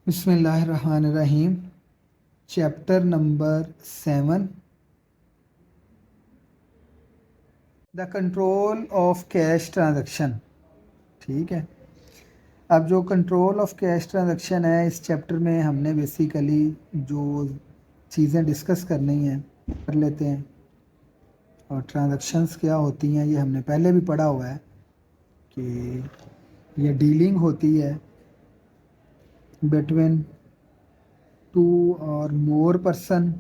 बिस्मिल्लाहिर्रहमानिर्रहीम। Chapter number 7, the control of cash transaction. ठीक है, अब जो कंट्रोल ऑफ कैश ट्रांजैक्शन है, इस चैप्टर में हमने बेसिकली जो चीज़ें डिस्कस करनी हैं कर लेते हैं। और ट्रांजैक्शंस क्या होती हैं ये हमने पहले भी पढ़ा हुआ है कि ये डीलिंग होती है बिटवीन टू और more person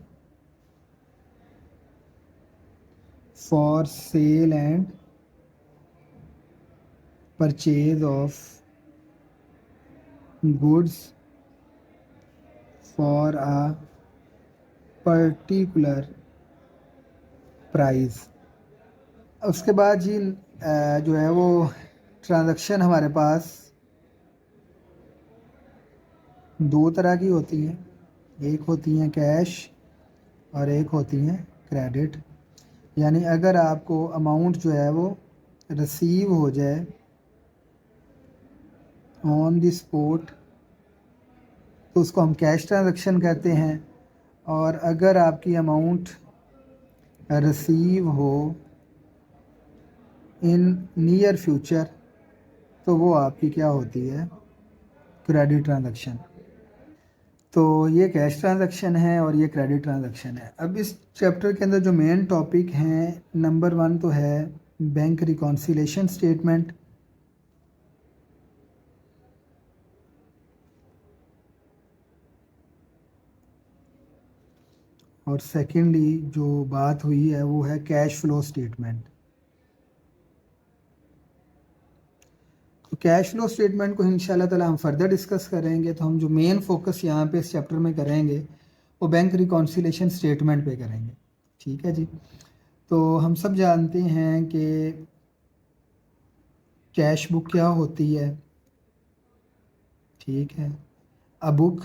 for sale and purchase of goods for a particular price। उसके बाद जी जो है वो ट्रांजैक्शन हमारे पास दो तरह की होती हैं, एक होती हैं कैश और एक होती हैं क्रेडिट। यानी अगर आपको अमाउंट जो है वो रिसीव हो जाए ऑन द स्पॉट तो उसको हम कैश ट्रांजैक्शन कहते हैं, और अगर आपकी अमाउंट रिसीव हो इन नियर फ्यूचर तो वो आपकी क्या होती है, क्रेडिट ट्रांजैक्शन। तो ये कैश ट्रांजैक्शन है और ये क्रेडिट ट्रांजैक्शन है। अब इस चैप्टर के अंदर जो मेन टॉपिक हैं, नंबर 1 तो है बैंक रिकॉन्सिलेशन स्टेटमेंट। और सेकेंडली जो बात हुई है वो है कैश फ्लो स्टेटमेंट। तो कैश फ्लो स्टेटमेंट को इंशाल्लाह ताला हम फर्दर डिस्कस करेंगे। तो हम जो मेन फोकस यहाँ पे इस चैप्टर में करेंगे वो बैंक रिकॉन्सिलेशन स्टेटमेंट पे करेंगे। ठीक है जी। तो हम सब जानते हैं कि कैश बुक क्या होती है। ठीक है, a book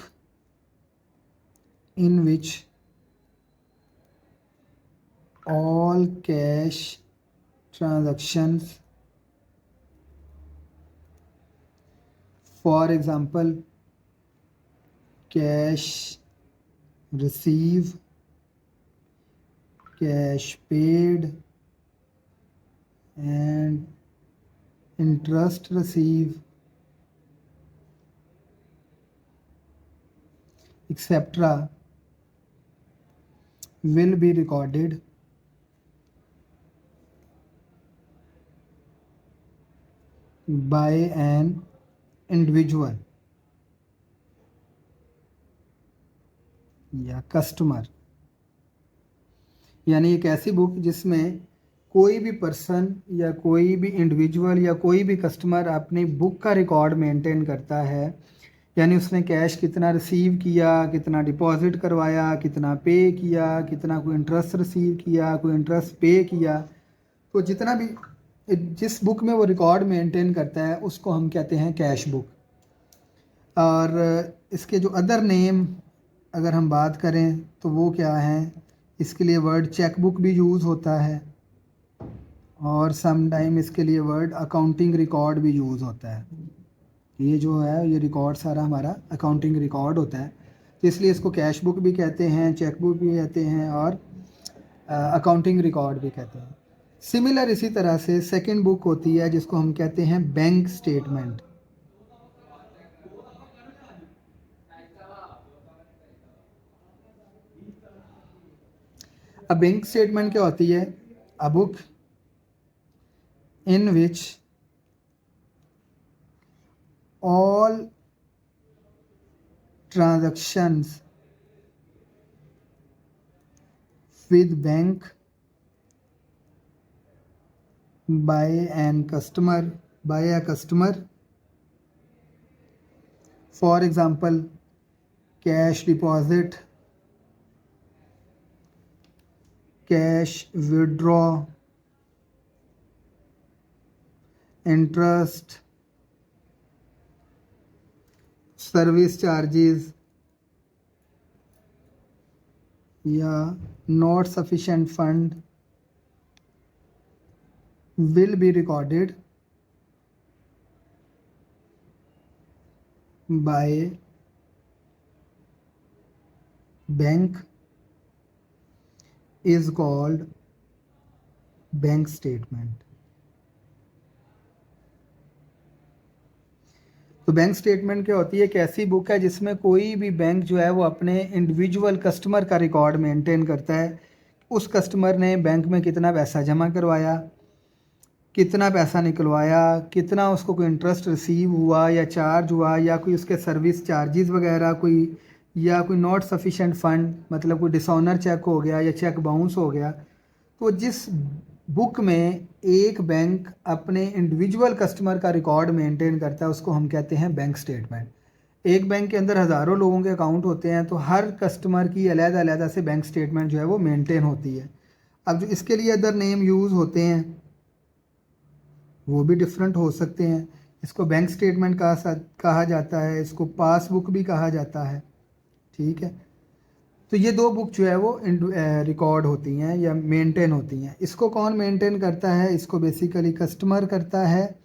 in which all cash transactions, for example cash receive, cash paid and interest receive, etc., will be recorded by an individual या कस्टमर। यानी एक ऐसी बुक जिसमें कोई भी पर्सन या कोई भी इंडिविजुअल या कोई भी कस्टमर अपनी बुक का रिकॉर्ड मेंटेन करता है। यानी उसने कैश कितना रिसीव किया, कितना डिपॉजिट करवाया, कितना पे किया, कितना कोई इंटरेस्ट रिसीव किया, कोई इंटरेस्ट पे किया। तो जितना भी जिस बुक में वो रिकॉर्ड मेंटेन करता है उसको हम कहते हैं कैश बुक। और इसके जो अदर नेम अगर हम बात करें तो वो क्या हैं, इसके लिए वर्ड चेक बुक भी यूज़ होता है और सम टाइम इसके लिए वर्ड अकाउंटिंग रिकॉर्ड भी यूज़ होता है। ये जो है ये रिकॉर्ड सारा हमारा अकाउंटिंग रिकॉर्ड होता है, तो इसलिए इसको कैश बुक भी कहते हैं, चेक बुक भी कहते हैं और अकाउंटिंग रिकॉर्ड भी कहते हैं। सिमिलर इसी तरह से सेकंड बुक होती है जिसको हम कहते हैं बैंक स्टेटमेंट। अब बैंक स्टेटमेंट क्या होती है, a book in which all transactions with bank by a customer, for example cash deposit, cash withdraw, interest, service charges या not sufficient fund will be recorded by bank is called bank statement. तो bank statement क्या होती है? एक ऐसी book है जिसमें कोई भी बैंक जो है वो अपने इंडिविजुअल कस्टमर का रिकॉर्ड मेंटेन करता है। उस कस्टमर ने बैंक में कितना पैसा जमा करवाया, कितना पैसा निकलवाया, कितना उसको कोई इंटरेस्ट रिसीव हुआ या चार्ज हुआ, या कोई उसके सर्विस चार्जेस वगैरह कोई, या कोई नॉट सफिशिएंट फंड, मतलब कोई डिसऑनर चेक हो गया या चेक बाउंस हो गया। तो जिस बुक में एक बैंक अपने इंडिविजुअल कस्टमर का रिकॉर्ड मेंटेन करता है उसको हम कहते हैं बैंक स्टेटमेंट। एक बैंक के अंदर हज़ारों लोगों के अकाउंट होते हैं, तो हर कस्टमर की अलग-अलग से बैंक स्टेटमेंट जो है वो मेंटेन होती है। अब जो इसके लिए अदर नेम यूज़ होते हैं वो भी डिफरेंट हो सकते हैं। इसको बैंक स्टेटमेंट कहा जाता है, इसको पासबुक भी कहा जाता है। ठीक है, तो ये दो बुक जो है वो रिकॉर्ड होती हैं या मेंटेन होती हैं। इसको कौन मेंटेन करता है? इसको बेसिकली कस्टमर करता है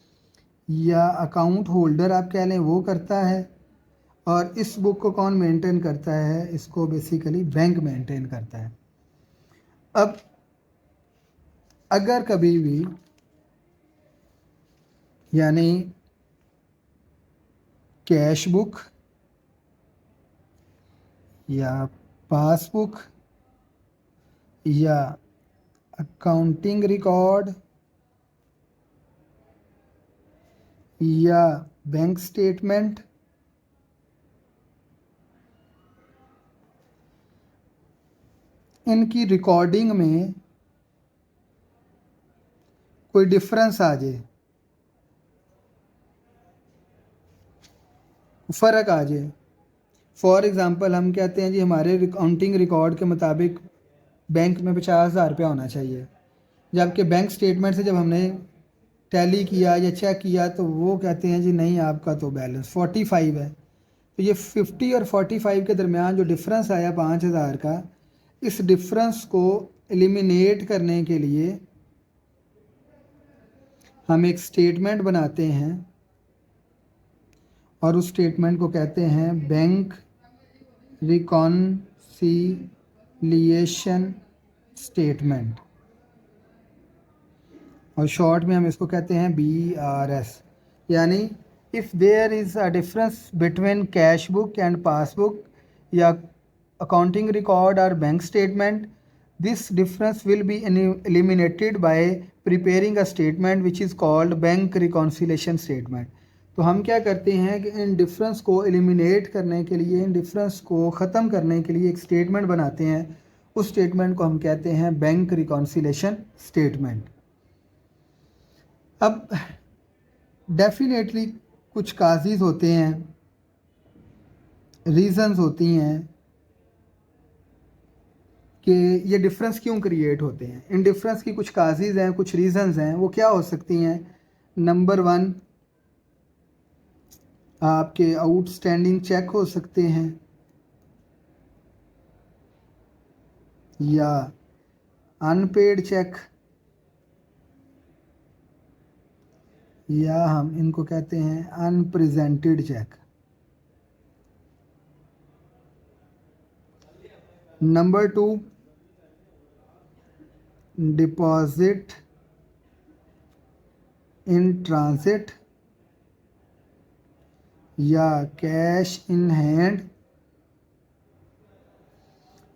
या अकाउंट होल्डर आप कह लें वो करता है। और इस बुक को कौन मेंटेन करता है? इसको बेसिकली बैंक मेंटेन करता है। अब अगर कभी भी यानी कैश बुक या पासबुक या अकाउंटिंग रिकॉर्ड या बैंक स्टेटमेंट इनकी रिकॉर्डिंग में कोई डिफरेंस आ जाए, फ़र्क आ जाए। फॉर एग्ज़ाम्पल हम कहते हैं जी हमारे अकाउंटिंग रिकॉर्ड के मुताबिक बैंक में 50,000 रुपया होना चाहिए, जबकि बैंक स्टेटमेंट से जब हमने टैली किया या चेक किया तो वो कहते हैं जी नहीं आपका तो बैलेंस 45 है। तो ये 50 और 45 के दरमियान जो डिफरेंस आया 5,000 का, इस डिफरेंस को एलिमिनेट करने के लिए हम एक स्टेटमेंट बनाते हैं और उस स्टेटमेंट को कहते हैं बैंक रिकॉन्सिलिएशन स्टेटमेंट, और शॉर्ट में हम इसको कहते हैं BRS। यानी if there is a difference between cash book and passbook या अकाउंटिंग रिकॉर्ड और bank statement, this difference will be eliminated by preparing a statement which is called bank reconciliation statement. तो हम क्या करते हैं कि इन डिफरेंस को eliminate करने के लिए, इन डिफरेंस को ख़त्म करने के लिए एक स्टेटमेंट बनाते हैं। उस स्टेटमेंट को हम कहते हैं बैंक रिकॉन्सिलेशन स्टेटमेंट। अब डेफिनेटली कुछ काजेज़ होते हैं, रीज़न्स होती हैं कि ये डिफरेंस क्यों क्रिएट होते हैं। इन डिफरेंस की कुछ काजेज़ हैं, कुछ रीज़न्स हैं। वो क्या हो सकती हैं? नंबर 1, आपके आउटस्टैंडिंग चेक हो सकते हैं, या अनपेड चेक, या हम इनको कहते हैं unpresented cheque. Number 2, deposit in transit या कैश इन हैंड,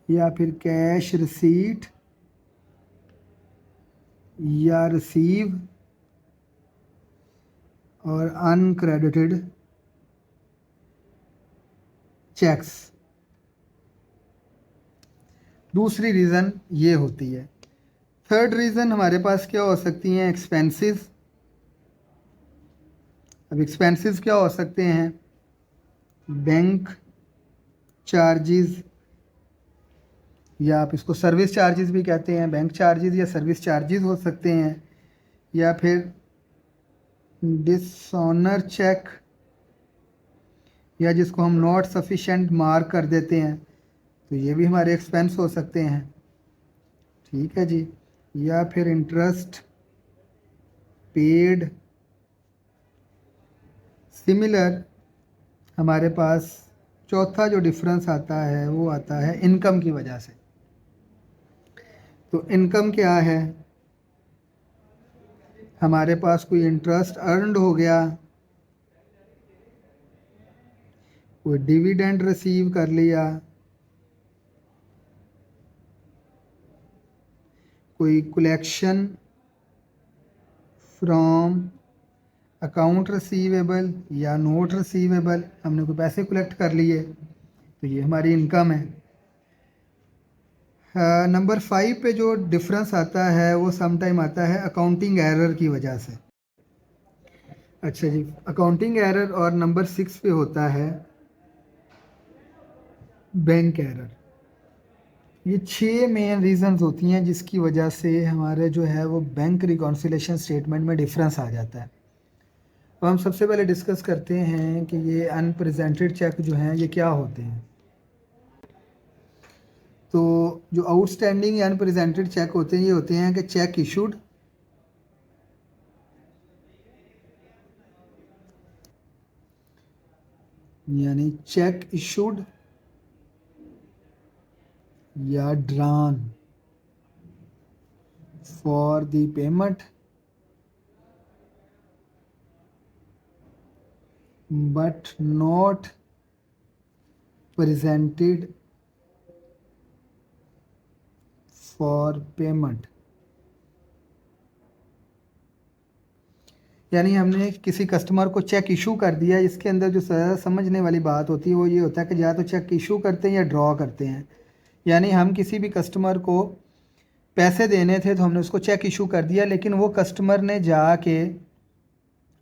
या फिर कैश रिसीट या रिसीव, और अनक्रेडिटेड चेक्स। दूसरी रीज़न ये होती है। थर्ड रीज़न हमारे पास क्या हो सकती हैं? एक्सपेंसेस। अब एक्सपेंसेस क्या हो सकते हैं? बैंक चार्जेस, या आप इसको सर्विस चार्जेस भी कहते हैं। बैंक चार्जेस या सर्विस चार्जेस हो सकते हैं, या फिर डिसऑनर चेक, या जिसको हम नॉट सफिशिएंट मार्क कर देते हैं, तो ये भी हमारे एक्सपेंस हो सकते हैं। ठीक है जी। या फिर इंटरेस्ट पेड। सिमिलर हमारे पास चौथा जो डिफरेंस आता है वो आता है इनकम की वजह से। तो इनकम क्या है, हमारे पास कोई इंटरेस्ट अर्नड हो गया, कोई डिविडेंड रिसीव कर लिया, कोई कलेक्शन फ्रॉम अकाउंट रिसीवेबल या नोट रिसीवेबल, हमने कोई पैसे कलेक्ट कर लिए, तो ये हमारी इनकम है। नंबर 5 पे जो डिफरेंस आता है वो समटाइम आता है अकाउंटिंग एरर की वजह से। अच्छा जी, अकाउंटिंग एरर। और नंबर 6 पे होता है बैंक एरर। ये 6 मेन रीजंस होती हैं जिसकी वजह से हमारे जो है वो बैंक रिकॉन्सिलेशन स्टेटमेंट में डिफरेंस आ जाता है। तो हम सबसे पहले डिस्कस करते हैं कि ये अनप्रेजेंटेड चेक जो हैं ये क्या होते हैं। तो जो आउटस्टैंडिंग या अनप्रेजेंटेड चेक होते हैं ये होते हैं कि चेक इशूड, यानी चेक इशूड या drawn for the payment but not presented for payment। यानी हमने किसी कस्टमर को चेक इशू कर दिया, इसके अंदर जो समझने वाली बात होती है वो ये होता है कि या तो चेक इशू करते हैं या ड्रॉ करते हैं। यानी हम किसी भी कस्टमर को पैसे देने थे तो हमने उसको चेक इशू कर दिया, लेकिन वो कस्टमर ने जाके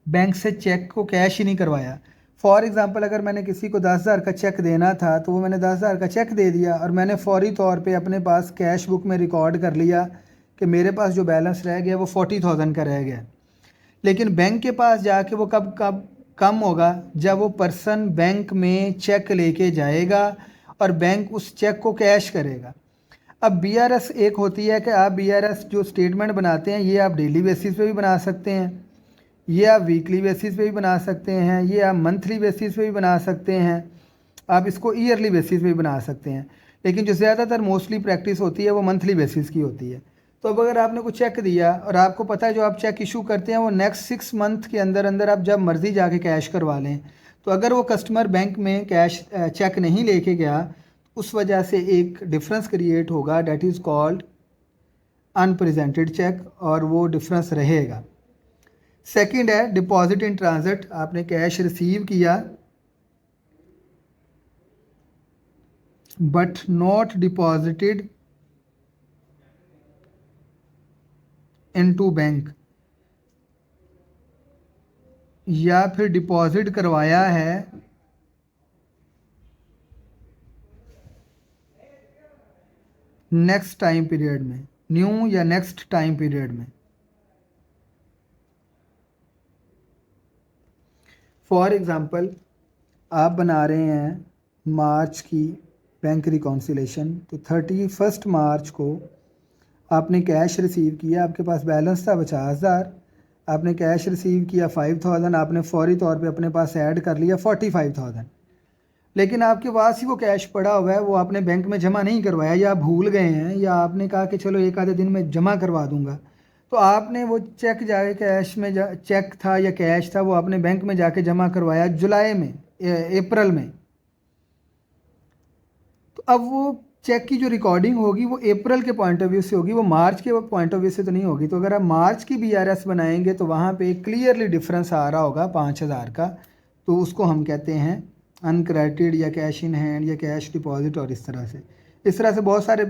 बैंक से चेक को कैश ही नहीं करवाया। फॉर एग्ज़ाम्पल, अगर मैंने किसी को 10,000 का चेक देना था तो वो मैंने 10,000 का चेक दे दिया और मैंने फौरी तौर पे अपने पास कैश बुक में रिकॉर्ड कर लिया कि मेरे पास जो बैलेंस रह गया वो 40,000 का रह गया। लेकिन बैंक के पास जाके वो कब कब कम होगा, जब वो पर्सन बैंक में चेक लेके जाएगा और बैंक उस चेक को कैश करेगा। अब BRS एक होती है कि आप BRS जो स्टेटमेंट बनाते हैं ये आप डेली बेसिस पे भी बना सकते हैं, ये आप वीकली बेसिस पे भी बना सकते हैं, ये आप मंथली बेसिस पे भी बना सकते हैं, आप इसको ईयरली बेसिस पे भी बना सकते हैं। लेकिन जो ज़्यादातर मोस्टली प्रैक्टिस होती है वो मंथली बेसिस की होती है। तो अब अगर आपने कुछ चेक दिया और आपको पता है जो आप चेक इशू करते हैं वो नेक्स्ट 6 मंथ के अंदर अंदर आप जब मर्ज़ी जाके कैश करवा लें, तो अगर वो कस्टमर बैंक में कैश चेक नहीं लेके गया, उस वजह से एक डिफरेंस क्रिएट होगा, that is called unpresented cheque, और वो डिफरेंस रहेगा। सेकंड है डिपॉजिट इन ट्रांजिट। आपने कैश रिसीव किया but not deposited into bank, या फिर डिपॉजिट करवाया है नेक्स्ट टाइम पीरियड में, न्यू या नेक्स्ट टाइम पीरियड में। फॉर एग्ज़ाम्पल, आप बना रहे हैं मार्च की बैंक रिकॉन्सिलेशन, तो 31 मार्च को आपने कैश रिसीव किया, आपके पास बैलेंस था 50,000, आपने कैश रिसीव किया 5,000, आपने फौरी तौर पे अपने पास ऐड कर लिया 45,000, लेकिन आपके पास ही वो कैश पड़ा हुआ है, वो आपने बैंक में जमा नहीं करवाया, या आप भूल गए हैं, या आपने कहा कि चलो एक आधे दिन में जमा करवा दूंगा, तो आपने वो चेक जाके कैश में चेक था या कैश था वो आपने बैंक में जाके जमा करवाया जुलाई में, अप्रैल में। तो अब वो चेक की जो रिकॉर्डिंग होगी वो अप्रैल के पॉइंट ऑफ व्यू से होगी, वो मार्च के पॉइंट ऑफ व्यू से तो नहीं होगी। तो अगर आप मार्च की BRS बनाएंगे तो वहाँ पे क्लियरली डिफरेंस आ रहा होगा 5,000 का, तो उसको हम कहते हैं अनक्रेडिटेड या कैश इन हैंड या कैश डिपॉजिट। और इस तरह से बहुत सारे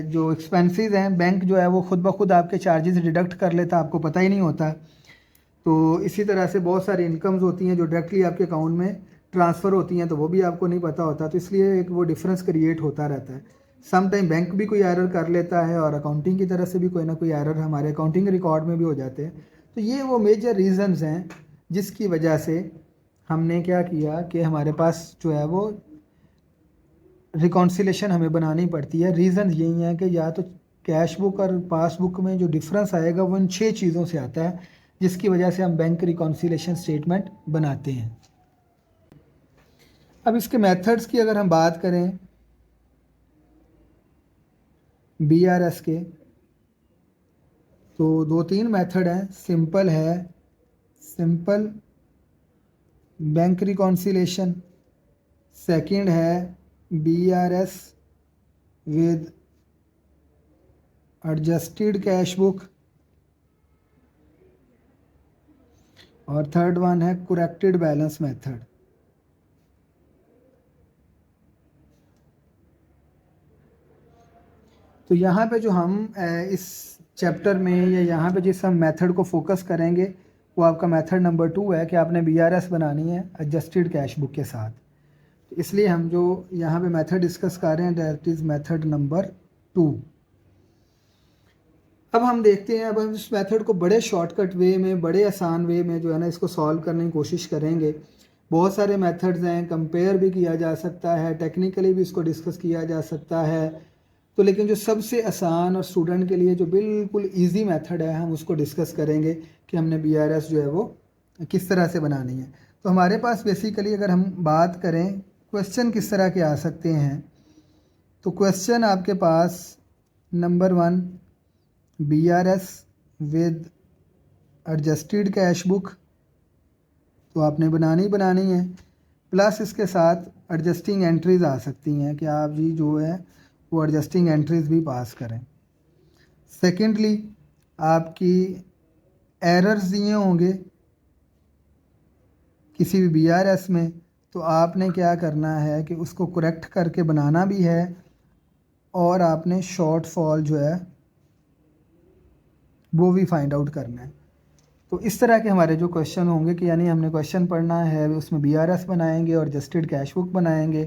जो एक्सपेंसेस हैं बैंक जो है वो खुद ब खुद आपके चार्जेस डिडक्ट कर लेता, आपको पता ही नहीं होता। तो इसी तरह से बहुत सारी इनकम्स होती हैं जो डायरेक्टली आपके अकाउंट में ट्रांसफ़र होती हैं, तो वो भी आपको नहीं पता होता, तो इसलिए एक वो डिफरेंस क्रिएट होता रहता है। सम टाइम बैंक भी कोई एरर कर लेता है और अकाउंटिंग की तरफ से भी कोई ना कोई एरर हमारे अकाउंटिंग रिकॉर्ड में भी हो जाते हैं। तो ये वो मेजर रीज़न्स हैं जिसकी वजह से हमने क्या किया कि हमारे पास जो है वो रिकॉन्सिलेशन हमें बनानी पड़ती है। रीज़न यही है कि या तो कैश बुक और पासबुक में जो डिफरेंस आएगा वो इन 6 चीज़ों से आता है, जिसकी वजह से हम बैंक रिकॉन्सिलेशन स्टेटमेंट बनाते हैं। अब इसके मेथड्स की अगर हम बात करें BRS के, तो 2-3 मेथड हैं। सिंपल है, सिंपल बैंक रिकॉन्सिलेशन। सेकंड है BRS with adjusted cash book, और थर्ड वन है करेक्टेड बैलेंस मेथड। तो यहाँ पे जो हम इस चैप्टर में या यहाँ पे जिस हम मेथड को फोकस करेंगे वो आपका मेथड नंबर 2 है कि आपने BRS बनानी है एडजस्टेड कैश बुक के साथ। तो इसलिए हम जो यहाँ पे मेथड डिस्कस कर रहे हैं दैट इज़ मेथड नंबर 2। अब हम देखते हैं, अब हम इस मेथड को बड़े शॉर्टकट वे में, बड़े आसान वे में जो है ना इसको सॉल्व करने की कोशिश करेंगे। बहुत सारे मेथड्स हैं, कंपेयर भी किया जा सकता है, टेक्निकली भी इसको डिस्कस किया जा सकता है। तो लेकिन जो सबसे आसान और स्टूडेंट के लिए जो बिल्कुल इजी मेथड है हम उसको डिस्कस करेंगे कि हमने BRS जो है वो किस तरह से बनानी है। तो हमारे पास बेसिकली अगर हम बात करें क्वेश्चन किस तरह के आ सकते हैं, तो क्वेश्चन आपके पास number 1 BRS with adjusted cash book, तो आपने बनानी है, प्लस इसके साथ एडजस्टिंग एंट्रीज आ सकती हैं कि आप जी जो है वो एडजस्टिंग एंट्रीज भी पास करें। सेकेंडली आपकी एरर्स दिए होंगे किसी भी BRS में, तो आपने क्या करना है कि उसको करेक्ट करके बनाना भी है, और आपने शॉर्टफॉल जो है वो भी फाइंड आउट करना है। तो इस तरह के हमारे जो क्वेश्चन होंगे कि यानी हमने क्वेश्चन पढ़ना है, उसमें BRS बनाएंगे और एडजस्टेड कैश बुक बनाएंगे,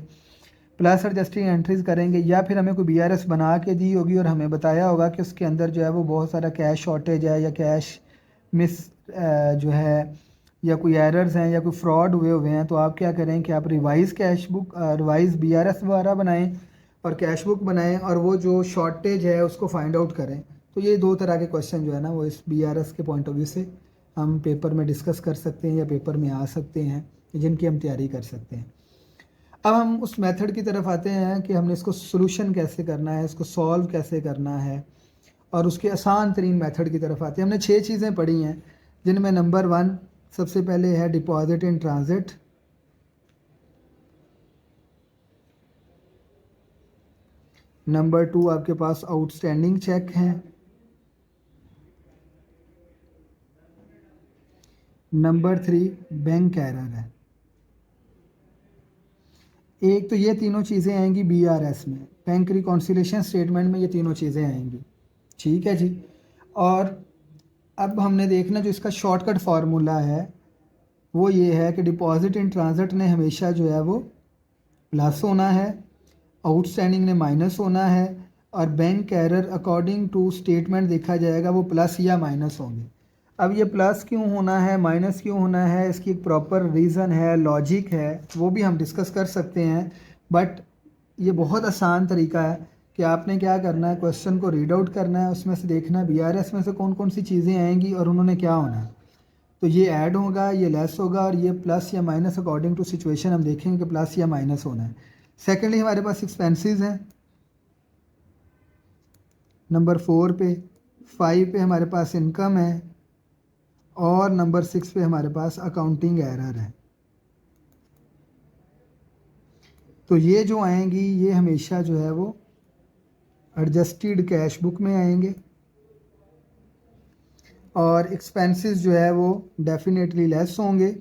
प्लस एडजस्टिंग एंट्रीज करेंगे, या फिर हमें कोई BRS बना के दी होगी और हमें बताया होगा कि उसके अंदर जो है वो बहुत सारा कैश शॉर्टेज है या कैश मिस जो है या कोई एरर्स हैं या कोई फ्रॉड हुए हैं, तो आप क्या करें कि आप रिवाइज़ BRS वगैरह बनाएं और कैश बुक बनाएं और वो जो शॉर्टेज है उसको फाइंड आउट करें। तो ये 2 तरह के क्वेश्चन जो है ना वो इस BRS के पॉइंट ऑफ व्यू से हम पेपर में डिस्कस कर सकते हैं या पेपर में आ सकते हैं, जिनकी हम तैयारी कर सकते हैं। अब हम उस मेथड की तरफ आते हैं कि हमने इसको सोल्यूशन कैसे करना है, इसको सॉल्व कैसे करना है, और उसके आसान तरीन मेथड की तरफ आते हैं। हमने 6 चीज़ें पढ़ी हैं, जिनमें नंबर 1 सबसे पहले है डिपॉजिट इन ट्रांजिट, नंबर 2 आपके पास आउटस्टैंडिंग चेक है, नंबर 3 बैंक एरर है। एक तो ये तीनों चीज़ें आएंगी BRS में, बैंक रिकॉन्सिलेशन स्टेटमेंट में ये तीनों चीज़ें आएंगी, ठीक है जी। और अब हमने देखना जो इसका शॉर्टकट फार्मूला है वो ये है कि डिपॉजिट इन ट्रांजिट ने हमेशा जो है वो प्लस होना है, आउटस्टैंडिंग ने माइनस होना है, और bank error according to statement देखा जाएगा वो प्लस या माइनस होंगे। अब ये प्लस क्यों होना है, माइनस क्यों होना है, इसकी एक प्रॉपर रीज़न है, लॉजिक है, वो भी हम डिस्कस कर सकते हैं। बट ये बहुत आसान तरीका है कि आपने क्या करना है, क्वेश्चन को रीड आउट करना है, उसमें से देखना है BRS में से कौन कौन सी चीज़ें आएंगी और उन्होंने क्या होना है। तो ये ऐड होगा, ये लेस होगा, और ये प्लस या माइनस अकॉर्डिंग टू सिचुएशन हम देखेंगे कि प्लस या माइनस होना है। सेकेंडली हमारे पास एक्सपेंसेस हैं नंबर 4 पे, 5 पे हमारे पास इनकम है, और नंबर 6 पे हमारे पास अकाउंटिंग एरर है। तो ये जो आएंगी ये हमेशा जो है वो एडजस्टेड कैश बुक में आएंगे, और एक्सपेंसेस जो है वो डेफिनेटली लेस होंगे,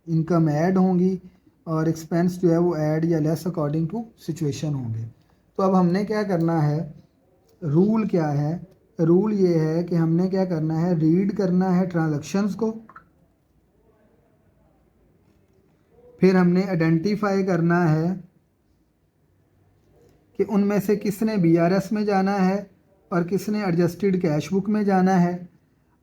इनकम ऐड होंगी, और एक्सपेंस जो है वो ऐड या लेस अकॉर्डिंग टू सिचुएशन होंगे। तो अब हमने क्या करना है, रूल क्या है, रूल ये है कि हमने क्या करना है, रीड करना है ट्रांजैक्शंस को, फिर हमने आइडेंटिफाई करना है कि उनमें से किसने BRS में जाना है और किसने एडजस्टेड कैश बुक में जाना है,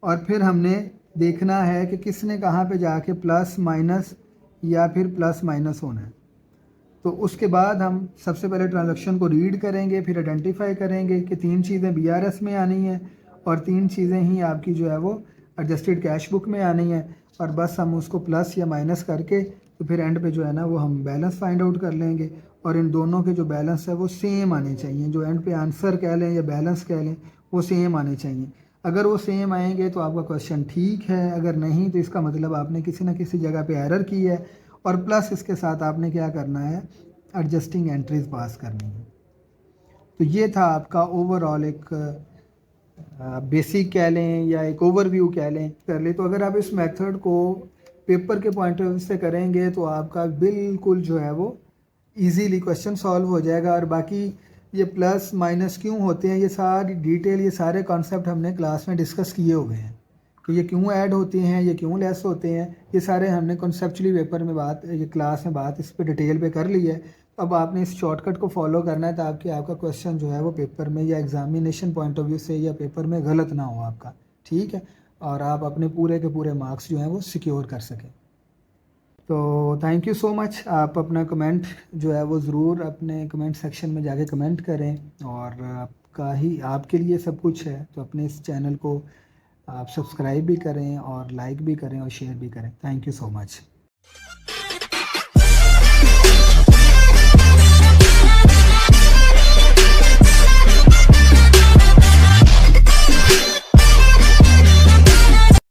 और फिर हमने देखना है कि किसने कहाँ पे जाके प्लस माइनस या फिर प्लस माइनस होना है। तो उसके बाद हम सबसे पहले ट्रांजैक्शन को रीड करेंगे, फिर आइडेंटिफाई करेंगे कि 3 चीज़ें BRS में आनी है और 3 चीज़ें ही आपकी जो है वो एडजस्टेड कैश बुक में आनी है, और बस हम उसको प्लस या माइनस करके तो फिर एंड पे जो है ना वो हम बैलेंस फाइंड आउट कर लेंगे, और इन दोनों के जो बैलेंस है वो सेम आने चाहिए, जो एंड पे आंसर कह लें या बैलेंस कह लें वो सेम आने चाहिए। अगर वो सेम आएंगे तो आपका क्वेश्चन ठीक है, अगर नहीं तो इसका मतलब आपने किसी ना किसी जगह पे एरर की है, और प्लस इसके साथ आपने क्या करना है, एडजस्टिंग एंट्रीज पास करनी है। तो ये था आपका ओवरऑल एक बेसिक कह लें या एक ओवरव्यू कह लें कर ले। तो अगर आप इस मेथड को पेपर के पॉइंट ऑफ व्यू से करेंगे तो आपका बिल्कुल जो है वो इजीली क्वेश्चन सॉल्व हो जाएगा। और बाकी ये प्लस माइनस क्यों होते हैं, ये सारी डिटेल, ये सारे कॉन्सेप्ट हमने क्लास में डिस्कस किए हुए हैं कि ये क्यों ऐड होते हैं, ये क्यों लेस होते हैं, ये सारे हमने कॉन्सेप्चुअली पेपर में बात, ये क्लास में बात इस पर डिटेल पे कर ली है। अब आपने इस शॉर्टकट को फॉलो करना है ताकि आपका क्वेश्चन जो है वो पेपर में या एग्जामिनेशन पॉइंट ऑफ व्यू से या पेपर में गलत ना हो आपका, ठीक है, और आप अपने पूरे के पूरे मार्क्स जो हैं वो सिक्योर कर सकें। तो थैंक यू सो मच। आप अपना कमेंट जो है वो ज़रूर अपने कमेंट सेक्शन में जाके कमेंट करें, और आपका ही आपके लिए सब कुछ है, तो अपने इस चैनल को आप सब्सक्राइब भी करें और लाइक भी करें और शेयर भी करें। Thank you so much.